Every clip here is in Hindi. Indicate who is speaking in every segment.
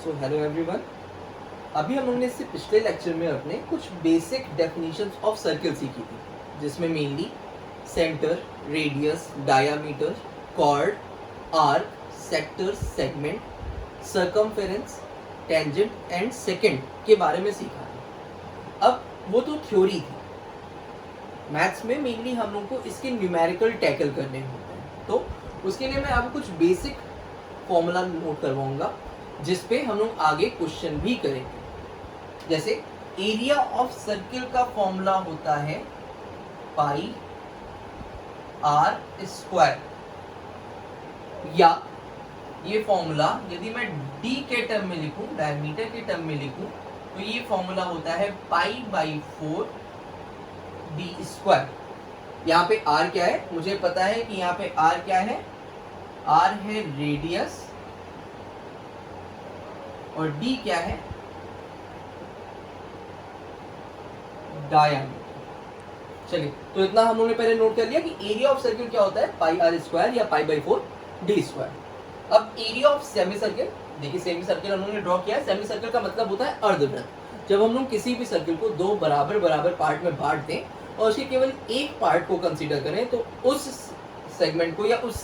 Speaker 1: So hello everyone. अभी हम लोगों ने इससे पिछले लेक्चर में अपने कुछ बेसिक डेफिनेशंस ऑफ सर्कल सीखी थी, जिसमें mainly centre, radius, diameter, chord, arc, sector, segment, circumference, tangent and secant के बारे में सीखा है। अब वो तो थ्योरी थी। मैथ्स में मेनली हम लोग को इसके न्यूमेरिकल टैकल करने होते हैं, तो उसके लिए मैं आपको कुछ बेसिक फॉर्मूला नोट करवाऊंगा जिस पे हम लोग आगे क्वेश्चन भी करेंगे। जैसे एरिया ऑफ सर्किल का फॉर्मूला होता है पाई आर स्क्वायर, या ये फॉर्मूला यदि मैं डी के टर्म में लिखूं, डायमीटर के टर्म में लिखूं, तो ये फॉर्मूला होता है पाई बाई 4 डी स्क्वायर। यहाँ पे आर क्या है, मुझे पता है कि यहाँ पे आर क्या है, आर है रेडियस और डी क्या है, डायमीटर। चलिए, तो इतना हम लोगों ने पहले नोट कर लिया कि एरिया ऑफ सर्किल क्या होता है, पाई आर स्क्वायर या पाई बाई 4 डी स्क्वायर। अब एरिया ऑफ सेमी सर्किल, देखिए सेमी सर्किल हम लोगों ने ड्रॉ किया है। सेमी सर्किल का मतलब होता है अर्धवृत्त। जब हम लोग किसी भी सर्किल को दो बराबर बराबर पार्ट में बांट दें और उसके केवल एक पार्ट को कंसीडर करें, तो उस सेगमेंट को या उस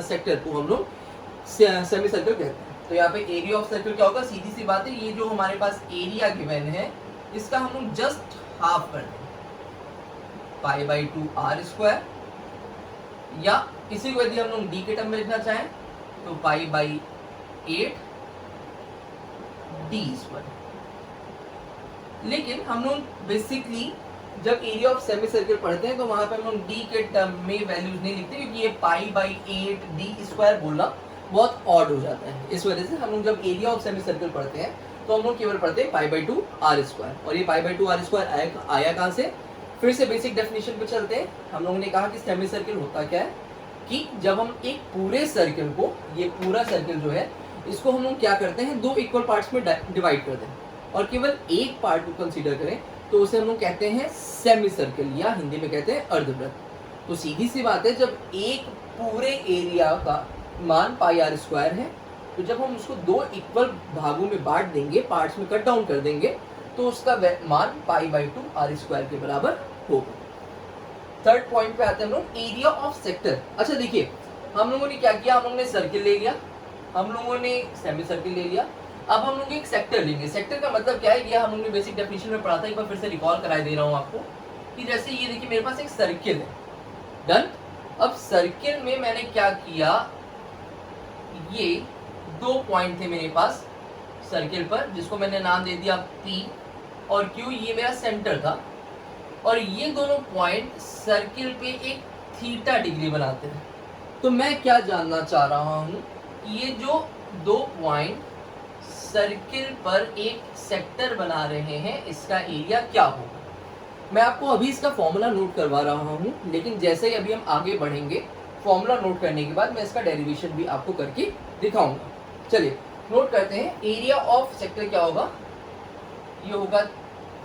Speaker 1: सेक्टर को हम लोग सेमी सर्किल कहते हैं। तो यहाँ पे एरिया ऑफ सर्किल क्या होगा, सीधी सी बात है, ये जो हमारे पास एरिया गिवन है इसका हम लोग जस्ट हाफ कर दें, पाई बाई 2 आर स्क्वायर, या इसी को यदि हम लोग डी के टर्म में लिखना चाहें तो पाई बाई 8 डी स्क्वायर। लेकिन हम लोग बेसिकली जब एरिया ऑफ सेमी सर्किल पढ़ते हैं तो वहां पे हम लोग डी के टर्म में वैल्यूज नहीं लिखते, क्योंकि ये पाई बाई 8 डी स्क्वायर बोलना बहुत ऑड हो जाता है। इस वजह से हम लोग जब एरिया ऑफ सेमी सर्किल पढ़ते हैं तो हम लोग केवल पढ़ते हैं पाई बाई 2 आर स्क्वायर। और ये पाई बाई 2 आर स्क्वायर आया कहाँ से, फिर से बेसिक डेफिनेशन पे चलते हैं। हम लोगों ने कहा कि सेमी सर्किल होता क्या है, कि जब हम एक पूरे सर्किल को, ये पूरा सर्किल जो है इसको हम लोग क्या करते हैं, दो इक्वल पार्ट्स में डिवाइड कर दें और केवल एक पार्ट को कंसीडर करें, तो उसे हम लोग कहते हैं सेमी सर्किल, या हिंदी में कहते हैं अर्धवृत्त। तो सीधी सी बात है, जब एक पूरे एरिया का मान पाई आर स्क्वायर है, तो जब हम उसको दो इक्वल भागों में बांट देंगे, पार्ट्स में कट डाउन कर देंगे, तो उसका मान पाई बाई 2 आर स्क्वायर के बराबर होगा। थर्ड पॉइंट पे आते हैं हम लोग, एरिया ऑफ सेक्टर। अच्छा देखिए, हम लोगों ने क्या किया, हम लोगों ने सर्किल ले लिया, हम लोगों ने सेमी सर्किल ले लिया, अब हम लोग एक सेक्टर लेंगे। सेक्टर का मतलब क्या है, ये हम लोगों ने बेसिक डेफिनेशन में पढ़ा था, एक बार फिर से रिकॉल कराई दे रहा हूँ आपको, कि जैसे ये देखिए मेरे पास एक सर्किल है, डन। अब सर्किल में मैंने क्या किया, ये दो पॉइंट थे मेरे पास सर्किल पर, जिसको मैंने नाम दे दिया P और Q, ये मेरा सेंटर था, और ये दोनों पॉइंट सर्किल पे एक थीटा डिग्री बनाते हैं। तो मैं क्या जानना चाह रहा हूँ, ये जो दो पॉइंट सर्किल पर एक सेक्टर बना रहे हैं, इसका एरिया क्या होगा। मैं आपको अभी इसका फॉर्मूला नोट करवा रहा हूँ, लेकिन जैसे ही अभी हम आगे बढ़ेंगे, फॉर्मूला नोट करने के बाद मैं इसका डेरिवेशन भी आपको करके दिखाऊंगा। चलिए नोट करते हैं, एरिया ऑफ सेक्टर क्या होगा, ये होगा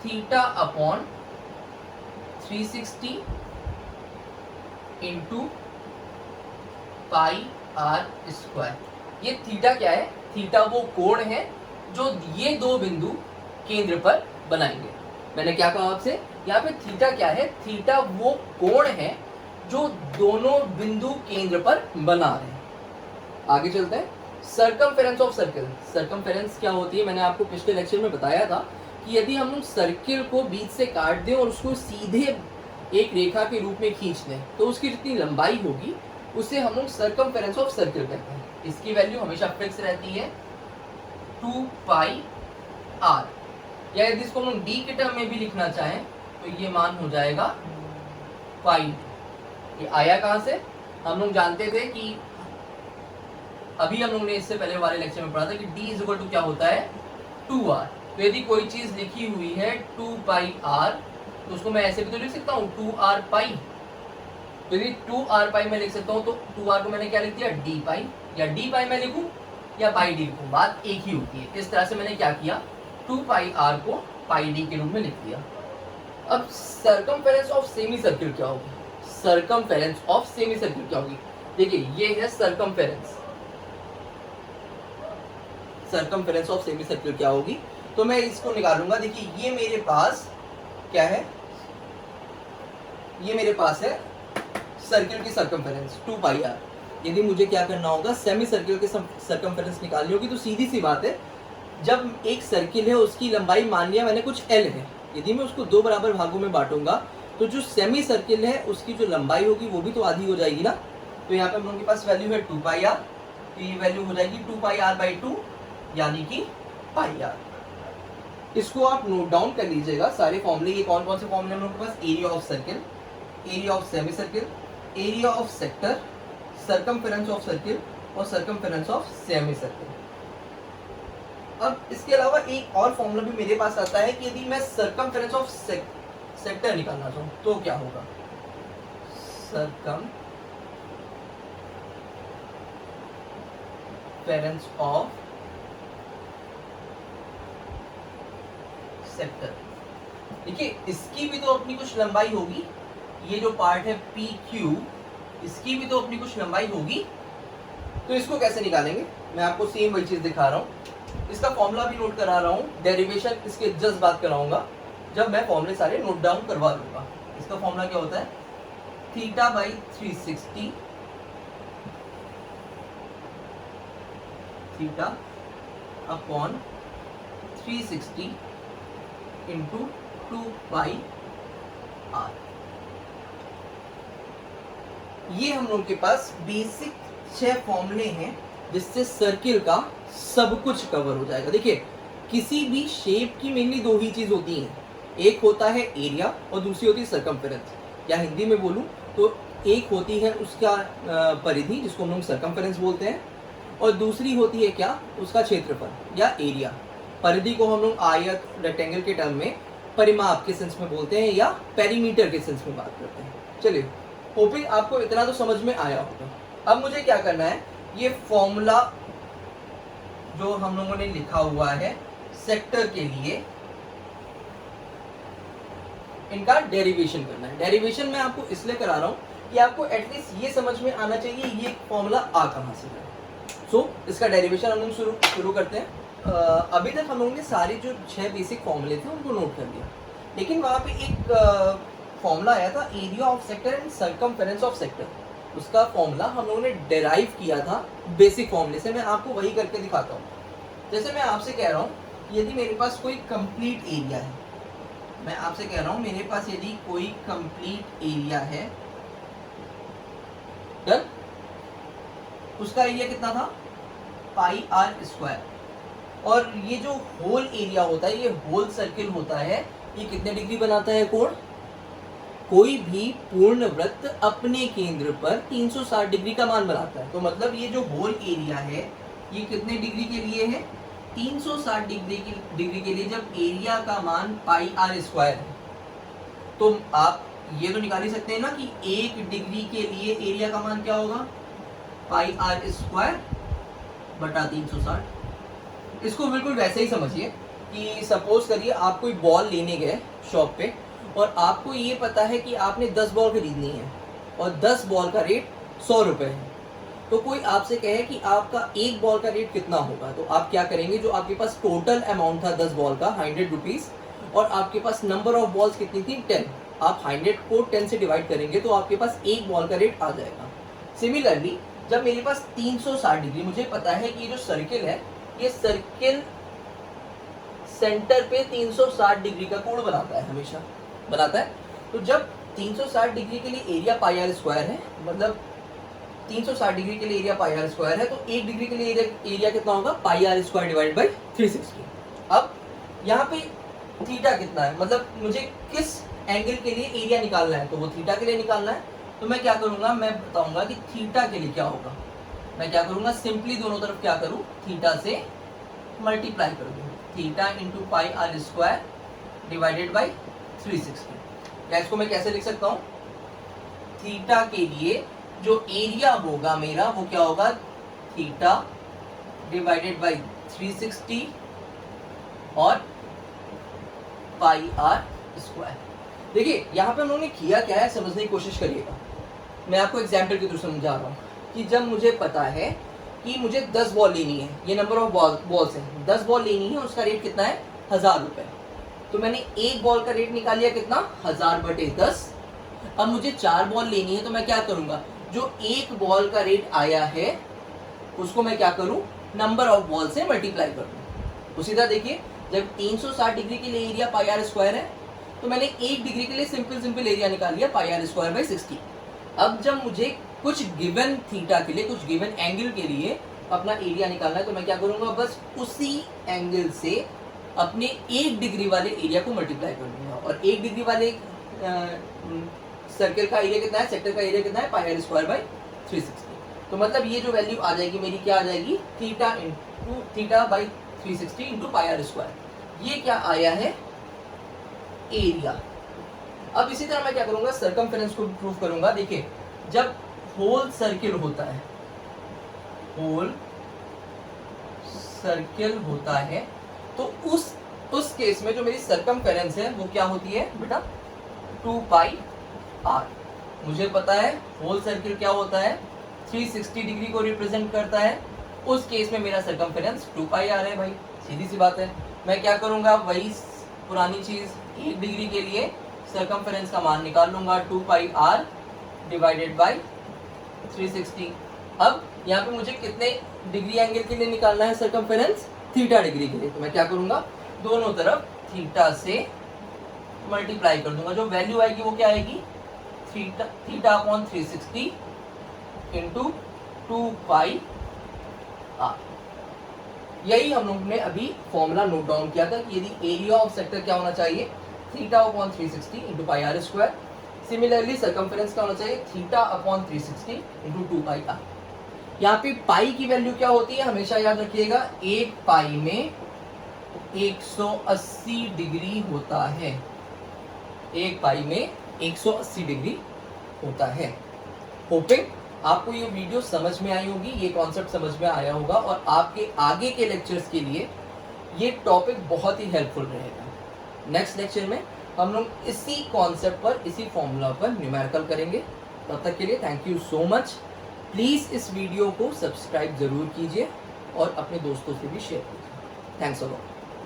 Speaker 1: theta upon 360 into pi r square. ये थीटा क्या है, थीटा वो कोण है जो ये दो बिंदु केंद्र पर बनाएंगे। मैंने क्या कहा आपसे, यहाँ पे थीटा क्या है, थीटा वो कोण है जो दोनों बिंदु केंद्र पर बना रहे हैं। आगे चलते हैं, सर्कमफेरेंस ऑफ सर्किल। सर्कमफेरेंस क्या होती है, मैंने आपको पिछले लेक्चर में बताया था कि यदि हम लोग सर्किल को बीच से काट दें और उसको सीधे एक रेखा के रूप में खींच दें, तो उसकी जितनी लंबाई होगी उसे हम लोग सर्कमफेरेंस ऑफ सर्किल कहते हैं। इसकी वैल्यू हमेशा फिक्स रहती है 2 पाई आर, या यदि इसको हम लोग डी के टर्म में भी लिखना चाहें तो ये मान हो जाएगा पाई। ये आया कहाँ से, हम लोग जानते थे कि अभी हम लोग ने इससे पहले वाले लेक्चर में पढ़ा था कि d इज इक्वल टू क्या होता है, 2r। तो यदि कोई चीज लिखी हुई है 2 पाई r, तो उसको मैं ऐसे भी तो लिख सकता हूँ 2r पाई। तो यदि 2r पाई मैं लिख सकता हूँ, तो 2r को मैंने क्या लिख दिया, d पाई, या d पाई मैं लिखूँ या पाई d लिखूँ, बात एक ही होती है। इस तरह से मैंने क्या किया, 2 पाई r को पाई d के रूप में लिख दिया। अब सर्कमफेरेंस ऑफ सेमी सर्किल क्या होगी, सर्कमफेरेंस ऑफ सेमी सर्किल क्या होगी, देखिए ये है circumference, circumference of semi circle क्या होगी। तो मैं इसको निकालूंगा। देखिए ये मेरे पास क्या है, ये मेरे पास है सर्किल की सर्कमफेरेंस 2 पाई आर। यदि मुझे क्या करना होगा, सेमी सर्किल की सर्कमफेरेंस निकालनी होगी, तो सीधी सी बात है, जब एक सर्किल है उसकी लंबाई मान लिया मैंने कुछ एल है, यदि मैं उसको 2 बराबर भागों में बांटूंगा तो जो सेमी सर्किल है उसकी जो लंबाई होगी वो भी तो आधी हो जाएगी ना। तो यहाँ पे हम लोगों के पास वैल्यू है 2 पाई आर, तो ये वैल्यू हो जाएगी 2 पाई आर बाई 2 यानी कि पाई आर। इसको आप नोट डाउन कर लीजिएगा सारे फॉर्मूले। ये कौन कौन से फॉर्मूले हम लोग के पास, area of circle, area of semi circle, area of sector, circumference of circle और सर्कमफेरेंस ऑफ सेमी सर्किल। अब इसके अलावा एक और फॉर्मूला भी मेरे पास आता है कि यदि मैं सर्कमफेरेंस ऑफ सेक्टर निकालना चाहूं तो क्या होगा, सर्कमफेरेंस ऑफ सेक्टर। देखिए इसकी भी तो अपनी कुछ लंबाई होगी, ये जो पार्ट है पी क्यू, इसकी भी तो अपनी कुछ लंबाई होगी। तो इसको कैसे निकालेंगे, मैं आपको सेम वही चीज दिखा रहा हूँ। इसका फॉर्मूला भी नोट करा रहा हूँ, डेरिवेशन इसके जस्ट बात कराऊंगा जब मैं फॉर्मूले सारे नोट डाउन करवा लूंगा। इसका फॉर्मूला क्या होता है, theta by 360, theta upon 360 into 2 pi r. ये हम लोग के पास बेसिक 6 फॉर्मूले हैं जिससे सर्किल का सब कुछ कवर हो जाएगा। देखिए किसी भी शेप की मेनली 2 ही चीज होती हैं, एक होता है एरिया और दूसरी होती है सर्कमफेरेंस। या हिंदी में बोलूं तो एक होती है उसका परिधि जिसको हम लोग सर्कमफेरेंस बोलते हैं, और दूसरी होती है क्या, उसका क्षेत्रफल या एरिया। परिधि को हम लोग आयत रेक्टेंगल के टर्म में परिमाप के सेंस में बोलते हैं या पेरीमीटर के सेंस में बात करते हैं। चलिए होपिंग आपको इतना तो समझ में आया होगा। अब मुझे क्या करना है, ये फॉर्मूला जो हम लोगों ने लिखा हुआ है सेक्टर के लिए, इनका डेरिवेशन करना है। डेरिवेशन मैं आपको इसलिए करा रहा हूं कि आपको एटलीस्ट ये समझ में आना चाहिए ये फॉर्मूला आ कहां से है। सो इसका डेरिवेशन हम लोग शुरू करते हैं। अभी तक हम लोगों ने सारे जो 6 बेसिक फॉर्मूले थे उनको नोट कर लिया, लेकिन वहां पे एक फॉर्मूला आया था area of sector and circumference of sector. उसका फॉर्मूला हम लोगों ने डेराइव किया था बेसिक फॉर्मूले से। मैं आपको वही करके दिखाता हूँ। जैसे मैं आपसे कह रहा हूँ यदि मेरे पास कोई कंप्लीट एरिया है, मैं आपसे कह रहा हूँ मेरे पास यदि कोई कंप्लीट एरिया है, डन, उसका एरिया कितना था, पाई आर स्क्वायर। और ये जो होल एरिया होता है, ये होल सर्किल होता है, ये कितने डिग्री बनाता है कोण, कोई भी पूर्ण वृत्त अपने केंद्र पर 360 डिग्री का मान बनाता है। तो मतलब ये जो होल एरिया है ये कितने डिग्री के लिए है, 360 डिग्री के लिए, जब एरिया का मान पाई आर स्क्वायर है। तो आप ये तो निकाल ही सकते हैं ना कि 1 डिग्री के लिए एरिया का मान क्या होगा, पाई आर स्क्वायर बटा 360। इसको बिल्कुल वैसे ही समझिए कि सपोज करिए आप कोई बॉल लेने गए शॉप पे और आपको ये पता है कि आपने 10 बॉल खरीदनी है और 10 बॉल का रेट 100 रुपये है। तो कोई आपसे कहे कि आपका एक बॉल का रेट कितना होगा, तो आप क्या करेंगे, जो आपके पास टोटल अमाउंट था 10 बॉल का 100 रुपीज़ और आपके पास नंबर ऑफ बॉल्स कितनी थी 10, आप 100 को 10 से डिवाइड करेंगे तो आपके पास एक बॉल का रेट आ जाएगा। सिमिलरली जब मेरे पास 360 डिग्री, मुझे पता है कि ये जो सर्किल है ये सर्किल सेंटर पे 360 डिग्री का कोण बनाता है, हमेशा बनाता है। तो जब 360 डिग्री के लिए एरिया पाई आर स्क्वायर है, मतलब 360 डिग्री के लिए एरिया पाई आर स्क्वायर है, तो 1 डिग्री के लिए एरिया कितना होगा, पाई आर स्क्वायर डिवाइड बाई 360। अब यहाँ पे थीटा कितना है, मतलब मुझे किस एंगल के लिए एरिया निकालना है, तो वो थीटा के लिए निकालना है। तो मैं क्या करूँगा, मैं बताऊँगा कि थीटा के लिए क्या होगा। मैं क्या करूँगा, सिंपली दोनों तरफ क्या करूँ, थीटा से मल्टीप्लाई कर दूँ, theta into pi r square divided by 360। या इसको मैं कैसे लिख सकता हूँ, थीटा के लिए जो एरिया होगा मेरा वो क्या होगा, थीटा डिवाइडेड बाई 360 और पाई आर स्क्वायर। देखिए यहाँ पे उन्होंने किया क्या है, समझने की कोशिश करिएगा। मैं आपको एग्जाम्पल के थ्रू समझा रहा हूँ कि जब मुझे पता है कि मुझे 10 बॉल लेनी है, ये नंबर ऑफ बॉल्स है, 10 बॉल लेनी है, उसका रेट कितना है 1000 रुपये। तो मैंने एक बॉल का रेट निकाल लिया कितना 1000/10। अब मुझे 4 बॉल लेनी है तो मैं क्या करूँगा, जो एक बॉल का रेट आया है उसको मैं क्या करूँ, नंबर ऑफ बॉल से मल्टीप्लाई कर दूँ। उसी तरह देखिए, जब 360 डिग्री के लिए एरिया पाई आर स्क्वायर है तो मैंने 1 डिग्री के लिए सिंपल एरिया निकाल लिया पाई आर स्क्वायर बाई 60। अब जब मुझे कुछ गिवन थीटा के लिए, कुछ गिवन एंगल के लिए अपना एरिया निकालना है तो मैं क्या करूँगा, बस उसी एंगल से अपने 1 डिग्री वाले एरिया को मल्टीप्लाई कर दूंगा। और 1 डिग्री वाले सर्कल का एरिया कितना है, सेक्टर का एरिया कितना है, पाई आर स्क्वायर बाई 360। तो मतलब ये जो वैल्यू आ जाएगी मेरी, क्या आ जाएगी, theta by 360 into pi r square. ये क्या आया है, एरिया। अब इसी तरह मैं क्या करूंगा, सर्कमफेरेंस को प्रूव करूंगा। देखिए, जब होल सर्किल होता है, होल सर्किल होता है तो उस केस में जो मेरी सर्कमफेरेंस है वो क्या होती है बेटा, 2 पाई आर। मुझे पता है होल सर्किल क्या होता है, 360 डिग्री को रिप्रेजेंट करता है। उस केस में मेरा सर्कमफेरेंस 2 पाई आर है भाई, सीधी सी बात है। मैं क्या करूंगा, वही पुरानी चीज, 1 डिग्री के लिए सर्कमफेरेंस का मान निकाल लूंगा, 2 पाई आर डिवाइडेड बाई 360। अब यहाँ पे मुझे कितने डिग्री एंगल के लिए निकालना है सर्कमफेरेंस, थीटा डिग्री के लिए। तो मैं क्या करूंगा, दोनों तरफ थीटा से मल्टीप्लाई कर दूंगा। जो वैल्यू आएगी वो क्या आएगी, theta upon 360 into 2 pi r. यही हम लोग ने अभी फॉर्मूला नोट डाउन किया था कि यदि एरिया ऑफ सेक्टर क्या होना चाहिए, theta upon 360 into pi r square. Similarly circumference क्या होना चाहिए, theta upon 360 into 2 pi r. यहाँ पे पाई की वैल्यू क्या होती है, हमेशा याद रखिएगा, 1 पाई में 180 डिग्री होता है। 1 पाई में 180 डिग्री होता है। होपिंग आपको ये वीडियो समझ में आई होगी, ये कॉन्सेप्ट समझ में आया होगा और आपके आगे के लेक्चर्स के लिए ये टॉपिक बहुत ही हेल्पफुल रहेगा। नेक्स्ट लेक्चर में हम लोग इसी कॉन्सेप्ट पर, इसी फॉर्मूला पर न्यूमेरिकल करेंगे। तब तक के लिए thank you so much. Please इस वीडियो को सब्सक्राइब ज़रूर कीजिए और अपने दोस्तों से भी शेयर कीजिए। Thanks a lot.